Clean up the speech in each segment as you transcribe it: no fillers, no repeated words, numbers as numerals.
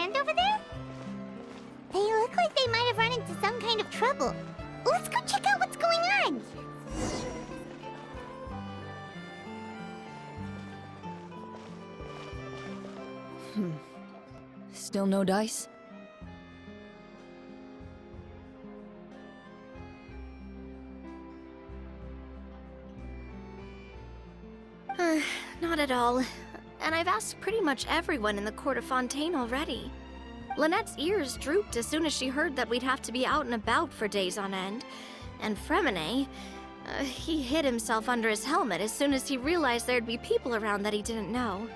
Clorinde over there? They look like they might have run into some kind of trouble. Let's go check out what's going on! Still no dice? Not at all. And I've asked pretty much everyone in the court of Fontaine already. Lynette's ears drooped as soon as she heard that we'd have to be out and about for days on end. And Fremine, he hid himself under his helmet as soon as he realized there'd be people around that he didn't know.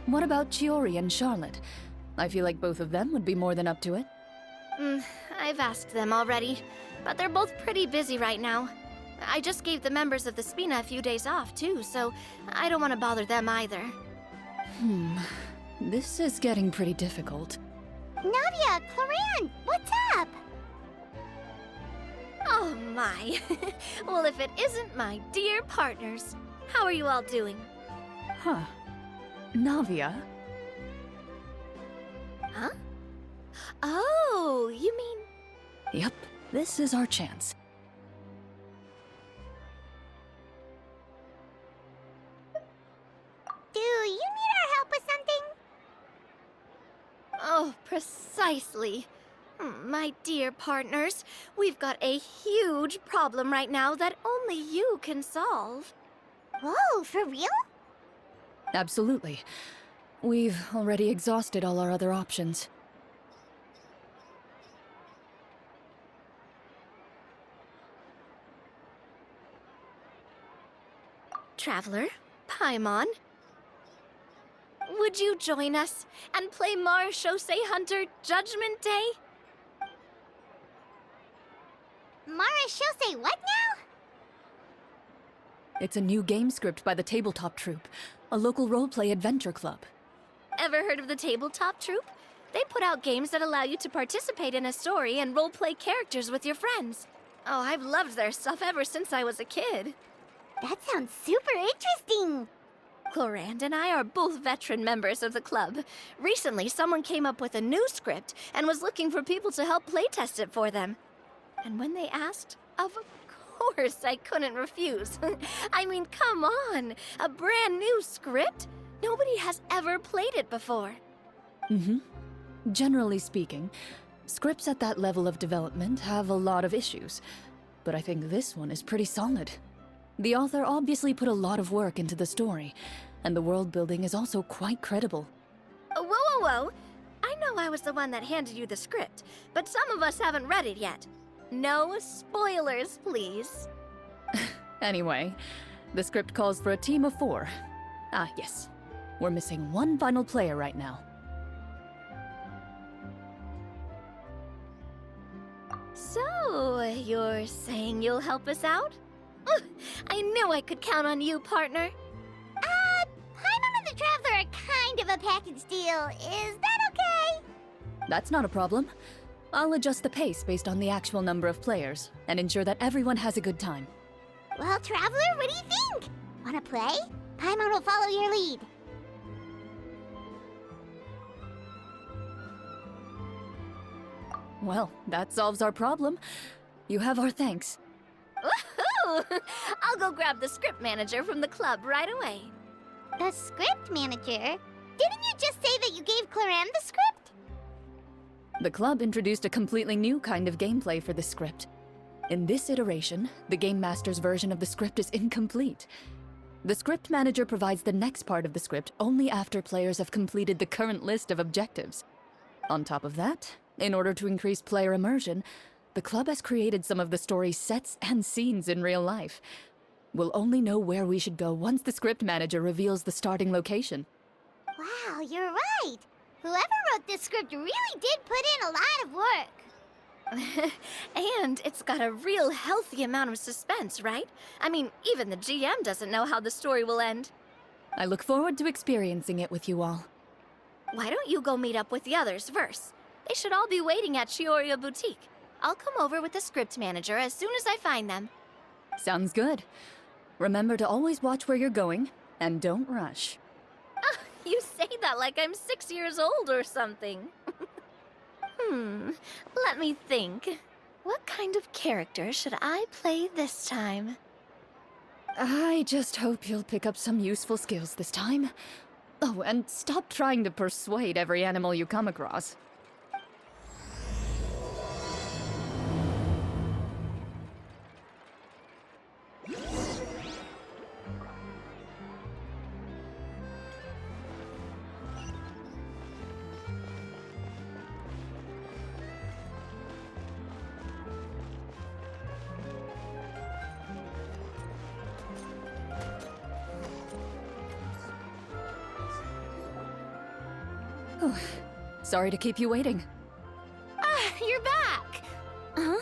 What about Chiori and Charlotte? I feel like both of them would be more than up to it. I've asked them already, but they're both pretty busy right now. I just gave the members of the Spina a few days off, too, so I don't want to bother them either. This is getting pretty difficult. Nadia, Clorinde, what's up? Oh my. Well, if it isn't my dear partners. How are you all doing? Huh. Navia? Huh? Oh, you mean... Yep, this is our chance. Do you need our help with something? Oh, precisely. My dear partners, we've got a huge problem right now that only you can solve. Whoa, for real? Absolutely. We've already exhausted all our other options. Traveler, Paimon, would you join us and play Marechaussee Hunter Judgment Day? Marechaussee what now? It's a new game script by the Tabletop Troupe, a local roleplay adventure club. Ever heard of the Tabletop Troupe? They put out games that allow you to participate in a story and roleplay characters with your friends. Oh, I've loved their stuff ever since I was a kid. That sounds super interesting. Clorinde and I are both veteran members of the club. Recently, someone came up with a new script and was looking for people to help playtest it for them. And when they asked, of course I couldn't refuse. I mean, come on, a brand new script? Nobody has ever played it before. Generally speaking, scripts at that level of development have a lot of issues, but I think this one is pretty solid. The author obviously put a lot of work into the story, and the world building is also quite credible. Whoa. I know I was the one that handed you the script, but some of us haven't read it yet. No spoilers, please. Anyway, the script calls for a team of 4. Ah, yes. We're missing one final player right now. So, you're saying you'll help us out? I knew I could count on you, partner. Paimon and the Traveler are kind of a package deal. Is that okay? That's not a problem. I'll adjust the pace based on the actual number of players, and ensure that everyone has a good time. Well, Traveler, what do you think? Wanna play? Paimon will follow your lead. Well, that solves our problem. You have our thanks. Woohoo! I'll go grab the script manager from the club right away. The script manager? Didn't you just say that you gave Clorinde the script? The club introduced a completely new kind of gameplay for the script. In this iteration, the Game Master's version of the script is incomplete. The script manager provides the next part of the script only after players have completed the current list of objectives. On top of that, in order to increase player immersion, the club has created some of the story's sets and scenes in real life. We'll only know where we should go once the script manager reveals the starting location. Wow, you're right. Whoever wrote this script really did put in a lot of work. And it's got a real healthy amount of suspense, right? I mean, even the GM doesn't know how the story will end. I look forward to experiencing it with you all. Why don't you go meet up with the others first? They should all be waiting at Chioria Boutique. I'll come over with the script manager as soon as I find them. Sounds good. Remember to always watch where you're going, and don't rush. You say that like I'm 6 years old or something. Let me think. What kind of character should I play this time? I just hope you'll pick up some useful skills this time. Oh, and stop trying to persuade every animal you come across. Oh, sorry to keep you waiting. Ah, you're back! Huh?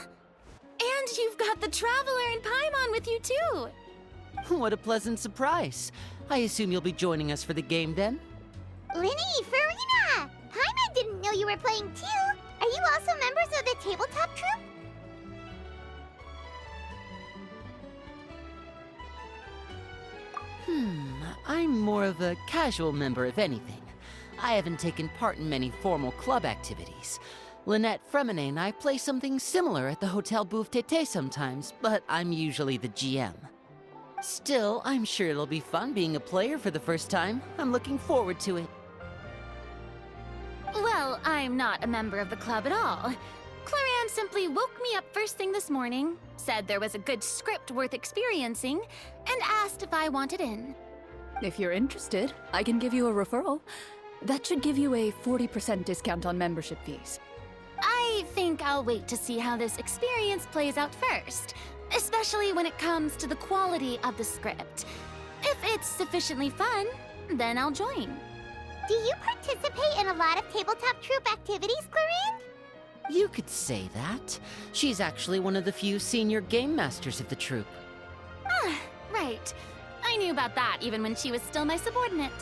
And you've got the Traveler and Paimon with you, too! What a pleasant surprise. I assume you'll be joining us for the game then? Linny, Farina! Paimon didn't know you were playing too. Are you also members of the tabletop troupe? I'm more of a casual member, if anything. I haven't taken part in many formal club activities. Lynette Fremine and I play something similar at the Hotel Bouffe Tété sometimes, but I'm usually the GM. Still, I'm sure it'll be fun being a player for the first time. I'm looking forward to it. Well, I'm not a member of the club at all. Clorinde simply woke me up first thing this morning, said there was a good script worth experiencing, and asked if I wanted in. If you're interested, I can give you a referral. That should give you a 40% discount on membership fees. I think I'll wait to see how this experience plays out first, especially when it comes to the quality of the script. If it's sufficiently fun, then I'll join. Do you participate in a lot of tabletop troupe activities, Clorinde? You could say that. She's actually one of the few senior game masters of the troupe. Ah, right. I knew about that even when she was still my subordinate.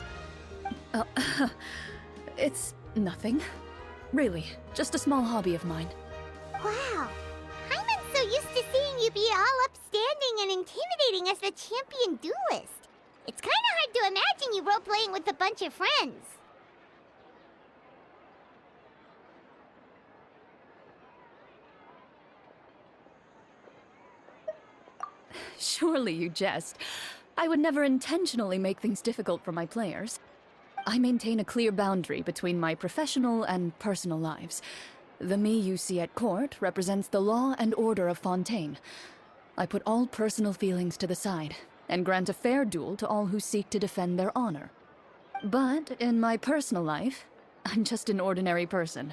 It's nothing. Really, just a small hobby of mine. Wow. Paimon's so used to seeing you be all upstanding and intimidating as the champion duelist. It's kind of hard to imagine you role-playing with a bunch of friends. Surely you jest. I would never intentionally make things difficult for my players. I maintain a clear boundary between my professional and personal lives. The me you see at court represents the law and order of Fontaine. I put all personal feelings to the side and grant a fair duel to all who seek to defend their honor. But in my personal life, I'm just an ordinary person.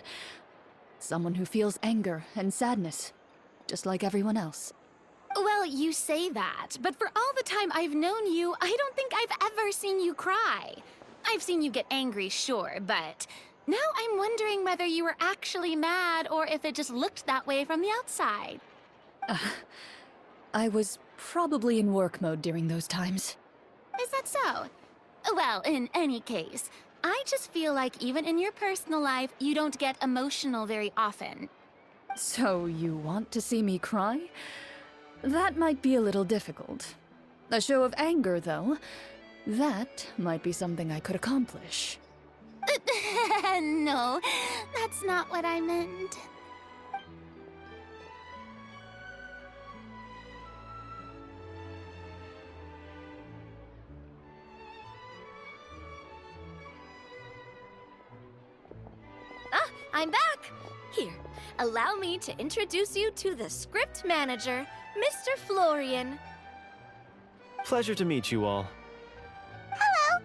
Someone who feels anger and sadness, just like everyone else. Well, you say that, but for all the time I've known you, I don't think I've ever seen you cry. I've seen you get angry, sure, but now I'm wondering whether you were actually mad or if it just looked that way from the outside. I was probably in work mode during those times. Is that so? Well, in any case, I just feel like even in your personal life, you don't get emotional very often. So you want to see me cry? That might be a little difficult. A show of anger, though, that might be something I could accomplish. No, that's not what I meant. Ah, I'm back! Here, allow me to introduce you to the script manager, Mr. Florian. Pleasure to meet you all. Hello?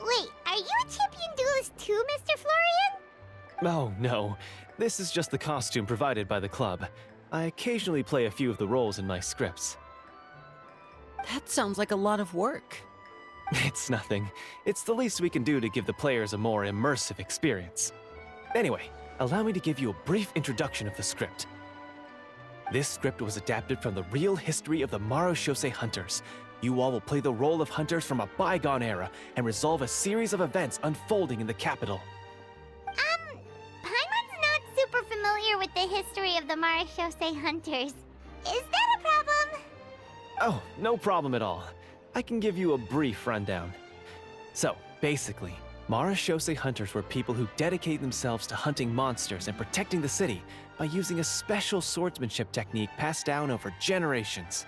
Wait, are you a champion duelist too, Mr. Florian? Oh, no. This is just the costume provided by the club. I occasionally play a few of the roles in my scripts. That sounds like a lot of work. It's nothing. It's the least we can do to give the players a more immersive experience. Anyway, allow me to give you a brief introduction of the script. This script was adapted from the real history of the Marechaussee Hunters. You all will play the role of hunters from a bygone era and resolve a series of events unfolding in the capital. Paimon's not super familiar with the history of the Marechaussee Hunters. Is that a problem? Oh, no problem at all. I can give you a brief rundown. So, Basically, Marashose hunters were people who dedicate themselves to hunting monsters and protecting the city by using a special swordsmanship technique passed down over generations.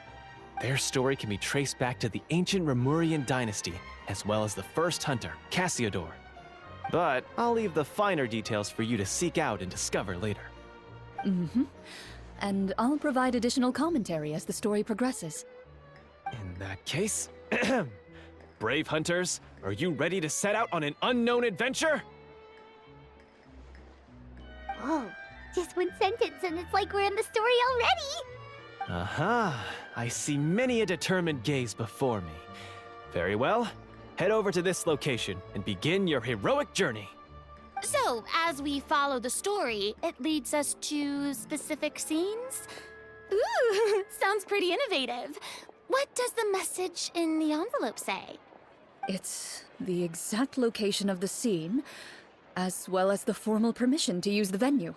Their story can be traced back to the ancient Remurian dynasty, as well as the first hunter, Cassiodor. But I'll leave the finer details for you to seek out and discover later. And I'll provide additional commentary as the story progresses. In that case, brave hunters, are you ready to set out on an unknown adventure? Whoa, just one sentence and it's like we're in the story already! Aha, I see many a determined gaze before me. Very well, head over to this location and begin your heroic journey. So, as we follow the story, it leads us to specific scenes? Ooh, sounds pretty innovative. What does the message in the envelope say? It's the exact location of the scene, as well as the formal permission to use the venue.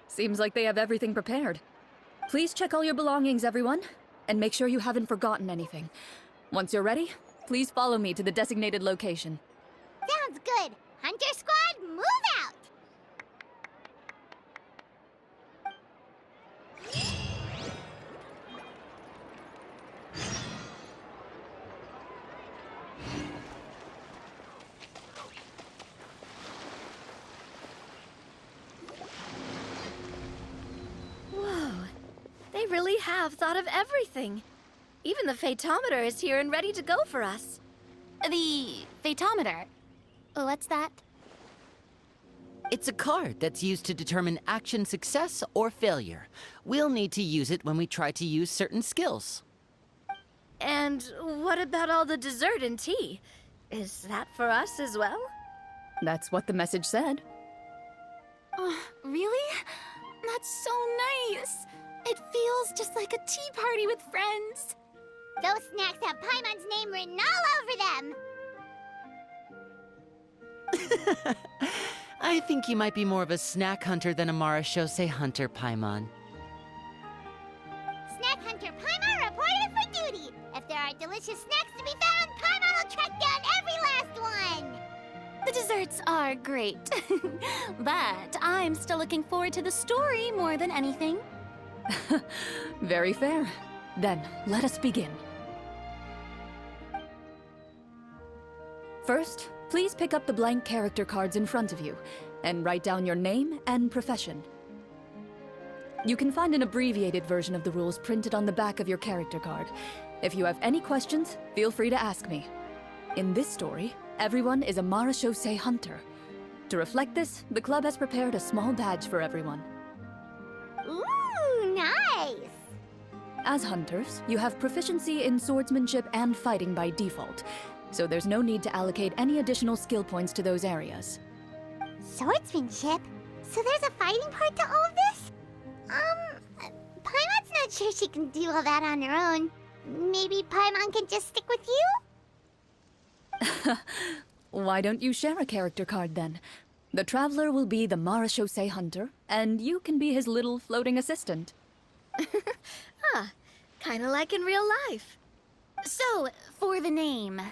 Seems like they have everything prepared. Please check all your belongings, everyone, and make sure you haven't forgotten anything. Once you're ready, please follow me to the designated location. Sounds good! Hunter Squad, move out! Whoa, they really have thought of everything. Even the phaetometer is here and ready to go for us. The phaetometer? What's that? It's a card that's used to determine action success or failure. We'll need to use it when we try to use certain skills. And what about all the dessert and tea? Is that for us as well? That's what the message said. Oh, really? That's so nice. It feels just like a tea party with friends. Those snacks have Paimon's name written all over them! I think you might be more of a snack hunter than a Marashose hunter, Paimon. Snack Hunter Paimon reported for duty! If there are delicious snacks to be found, Paimon will track down every last one! The desserts are great. But I'm still looking forward to the story more than anything. Very fair. Then, let us begin. First, please pick up the blank character cards in front of you, and write down your name and profession. You can find an abbreviated version of the rules printed on the back of your character card. If you have any questions, feel free to ask me. In this story, everyone is a Marashose hunter. To reflect this, the club has prepared a small badge for everyone. Ooh, nice! As hunters, you have proficiency in swordsmanship and fighting by default, so there's no need to allocate any additional skill points to those areas. Swordsmanship? So there's a fighting part to all of this? Paimon's not sure she can do all that on her own. Maybe Paimon can just stick with you? Why don't you share a character card then? The Traveler will be the Marashose hunter, and you can be his little floating assistant. Kinda like in real life. So, for the name,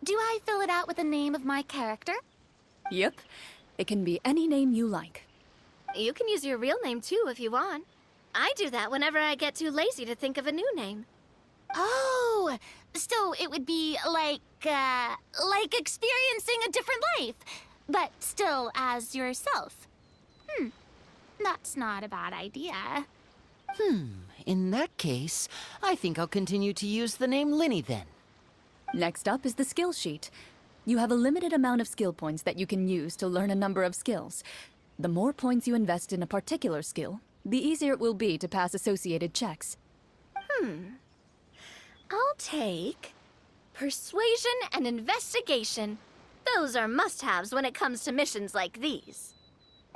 do I fill it out with the name of my character? Yep. It can be any name you like. You can use your real name too if you want. I do that whenever I get too lazy to think of a new name. Oh, so it would be like experiencing a different life, but still as yourself. That's not a bad idea. In that case, I think I'll continue to use the name Linny then. Next up is the skill sheet. You have a limited amount of skill points that you can use to learn a number of skills. The more points you invest in a particular skill, the easier it will be to pass associated checks. I'll take persuasion and investigation. Those are must-haves when it comes to missions like these.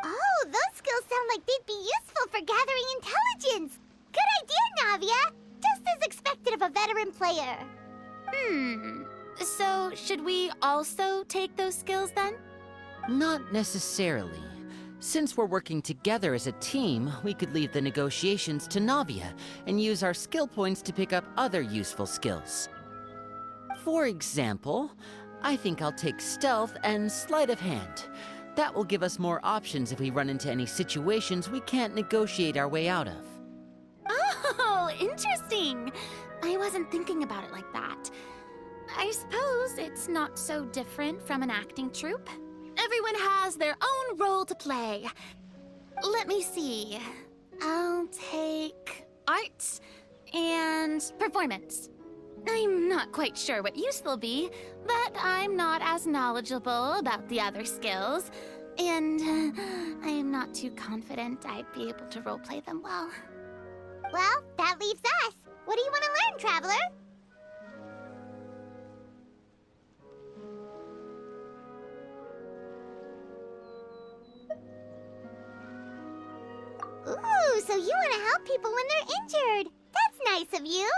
Oh, those skills sound like they'd be useful for gathering intelligence! Good idea, Navia! Just as expected of a veteran player. So should we also take those skills then? Not necessarily. Since we're working together as a team, we could leave the negotiations to Navia and use our skill points to pick up other useful skills. For example, I think I'll take stealth and sleight of hand. That will give us more options if we run into any situations we can't negotiate our way out of. Oh, interesting. I wasn't thinking about it like that. I suppose it's not so different from an acting troupe. Everyone has their own role to play. Let me see. I'll take arts and performance. I'm not quite sure what use they'll be, but I'm not as knowledgeable about the other skills, and I'm not too confident I'd be able to roleplay them well. Well, that leaves us. What do you want to learn, Traveler? Ooh, so you want to help people when they're injured. That's nice of you.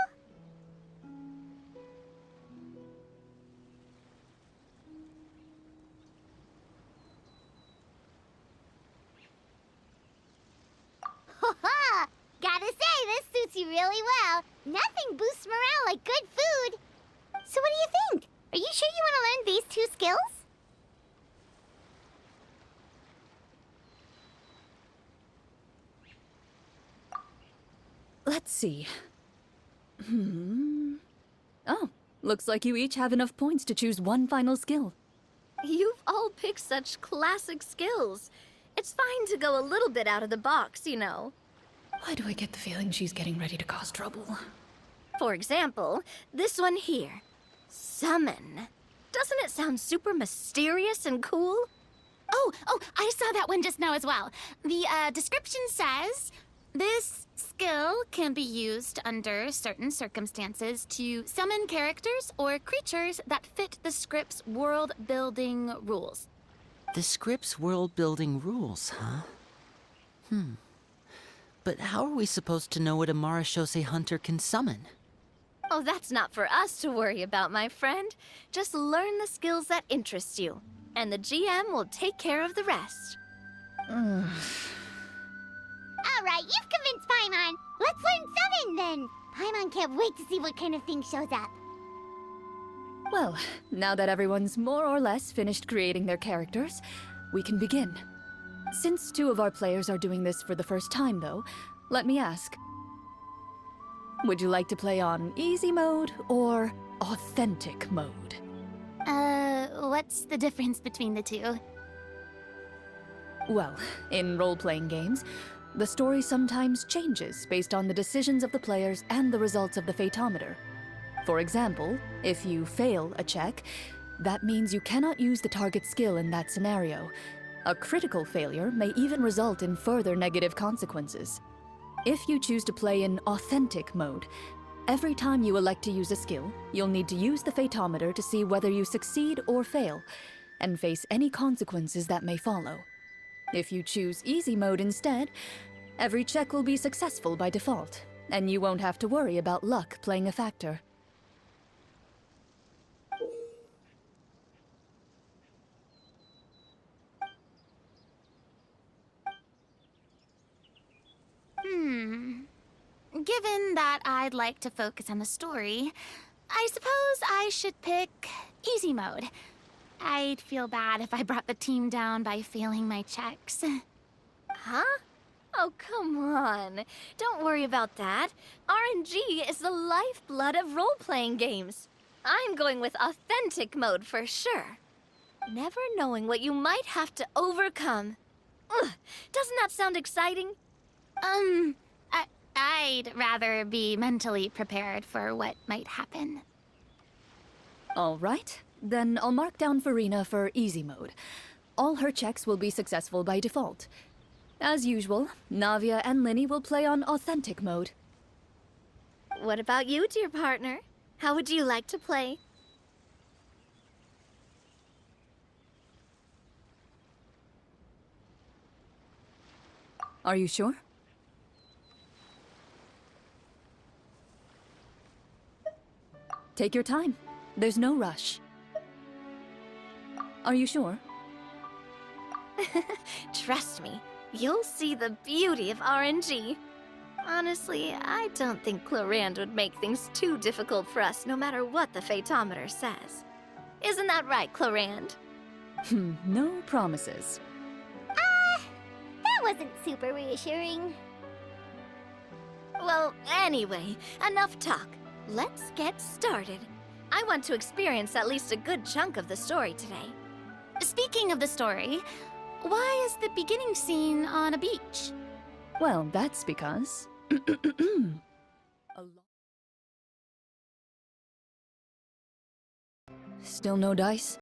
Ha! Gotta say, this suits you really well. Nothing boosts morale like good food. So what do you think? Are you sure you want to learn these two skills? Let's see. Oh, looks like you each have enough points to choose one final skill. You've all picked such classic skills. It's fine to go a little bit out of the box, you know. Why do I get the feeling she's getting ready to cause trouble? For example, this one here. Summon. Doesn't it sound super mysterious and cool? Oh, I saw that one just now as well. The description says, this skill can be used under certain circumstances to summon characters or creatures that fit the script's world-building rules. The script's world-building rules, huh? But how are we supposed to know what a Marashose hunter can summon? Oh, that's not for us to worry about, my friend. Just learn the skills that interest you, and the GM will take care of the rest. All right, you've convinced Paimon. Let's learn summon then. Paimon can't wait to see what kind of thing shows up. Well, now that everyone's more or less finished creating their characters, we can begin. Since two of our players are doing this for the first time, though, let me ask. Would you like to play on easy mode or authentic mode? What's the difference between the two? Well, in role-playing games, the story sometimes changes based on the decisions of the players and the results of the Fatometer. For example, if you fail a check, that means you cannot use the target skill in that scenario. A critical failure may even result in further negative consequences. If you choose to play in authentic mode, every time you elect to use a skill, you'll need to use the Fatometer to see whether you succeed or fail, and face any consequences that may follow. If you choose easy mode instead, every check will be successful by default, and you won't have to worry about luck playing a factor. Given that I'd like to focus on the story, I suppose I should pick easy mode. I'd feel bad if I brought the team down by failing my checks. Huh? Oh, come on. Don't worry about that. RNG is the lifeblood of role-playing games. I'm going with authentic mode for sure. Never knowing what you might have to overcome. Ugh, doesn't that sound exciting? I'd rather be mentally prepared for what might happen. All right, then I'll mark down Farina for easy mode. All her checks will be successful by default. As usual, Navia and Linny will play on authentic mode. What about you, dear partner? How would you like to play? Are you sure? Take your time. There's no rush. Are you sure? Trust me, you'll see the beauty of RNG. Honestly, I don't think Clorinde would make things too difficult for us no matter what the Fatometer says. Isn't that right, Clorinde? No promises. That wasn't super reassuring. Well, anyway, enough talk. Let's get started. I want to experience at least a good chunk of the story today. Speaking of the story, why is the beginning scene on a beach? Well, that's because. Still no dice?